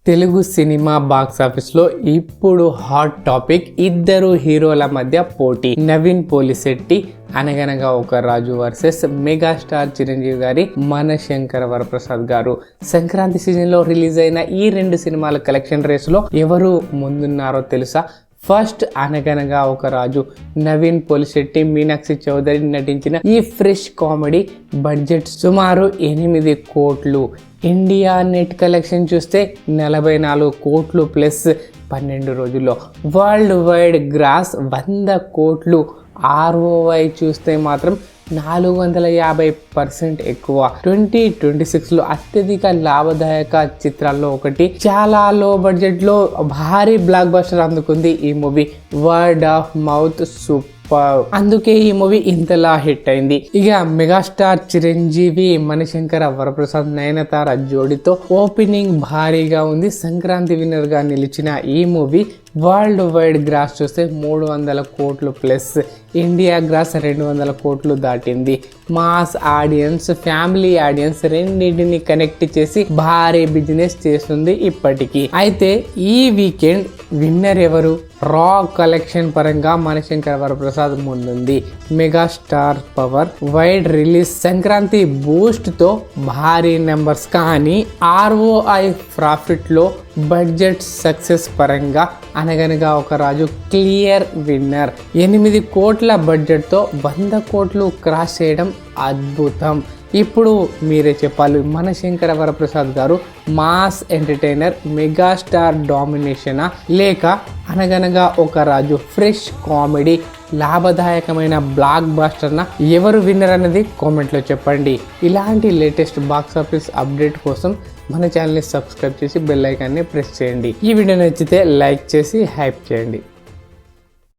Telugu cinema box office లో ఇప్పుడు hot topic ఇద్దరు హీరోల మధ్య పోటీ. నవీన్ పోలిశెట్టి అనగనగా ఒక రాజు వర్సెస్ మెగాస్టార్ చిరంజీవి గారి మనశంకర వరప్రసాద్ గారు. సంక్రాంతి సీజన్ లో రిలీజ్ అయిన ఈ రెండు సినిమాల కలెక్షన్ రేస్ లో ఎవరు ముందున్నారో తెలుసా? ఫస్ట్ అనగనగా ఒక రాజు నవీన్ పోలిశెట్టి, మీనాక్షి చౌదరి నటించిన ఈ ఫ్రెష్ కామెడీ బడ్జెట్ సుమారు 8 కోట్లు. ఇండియా నెట్ కలెక్షన్ చూస్తే 44 కోట్లు ప్లస్ 12 రోజుల్లో. వరల్డ్ వైడ్ గ్రాస్ 100 కోట్లు. ROI చూస్తే మాత్రం 450% ఎక్కువ. 2026లో అత్యధిక లాభదాయక చిత్రాల్లో ఒకటి. చాలా లో బడ్జెట్ లో భారీ బ్లాక్ బస్టర్ అందుకుంది ఈ movie. Word of mouth super. అందుకే ఈ మూవీ ఇంతలా హిట్ అయింది. ఇక మెగాస్టార్ చిరంజీవి, మనశంకర వరప్రసాద్, నయనతార జోడితో ఓపెనింగ్ భారీగా ఉంది. సంక్రాంతి విన్నర్ గా నిలిచిన ఈ మూవీ వరల్డ్ వైడ్ గ్రాస్ చూస్తే 300 కోట్లు ప్లస్. ఇండియా గ్రాస్ 200 కోట్లు దాటింది. మాస్ ఆడియన్స్, ఫ్యామిలీ ఆడియన్స్ రెండింటిని కనెక్ట్ చేసి భారీ బిజినెస్ చేస్తుంది ఇప్పటికీ. అయితే ఈ వీకెండ్ విన్నర్ ఎవరు? రా కలెక్షన్ పరంగా మనశంకర వరప్రసాద్ ముందుంది. Megastar power wide release, Sankranti Boost తో భారీ నెంబర్స్. కానీ ROI ప్రాఫిట్ లో బడ్జెట్ సక్సెస్ పరంగా అనగనగా ఒక రాజు క్లియర్ విన్నర్. 8 కోట్ల బడ్జెట్ తో 100 కోట్లు క్రాస్ చేయడం అద్భుతం. ఇప్పుడు మీరే చెప్పాలి, మనశంకర వరప్రసాద్ గారు మాస్ ఎంటర్టైనర్, మెగాస్టార్ డామినేషనా, లేక అనగనగా ఒక రాజు ఫ్రెష్ కామెడీ లాభదాయకమైన బ్లాక్ బాస్టర్నా? ఎవరు విన్నర్ అనేది కామెంట్లో చెప్పండి. ఇలాంటి లేటెస్ట్ బాక్స్ ఆఫీస్ అప్డేట్ కోసం మన ఛానల్ని సబ్స్క్రైబ్ చేసి బెల్ ఐకాన్ని ప్రెస్ చేయండి. ఈ వీడియో నచ్చితే లైక్ చేసి హైప్ చేయండి.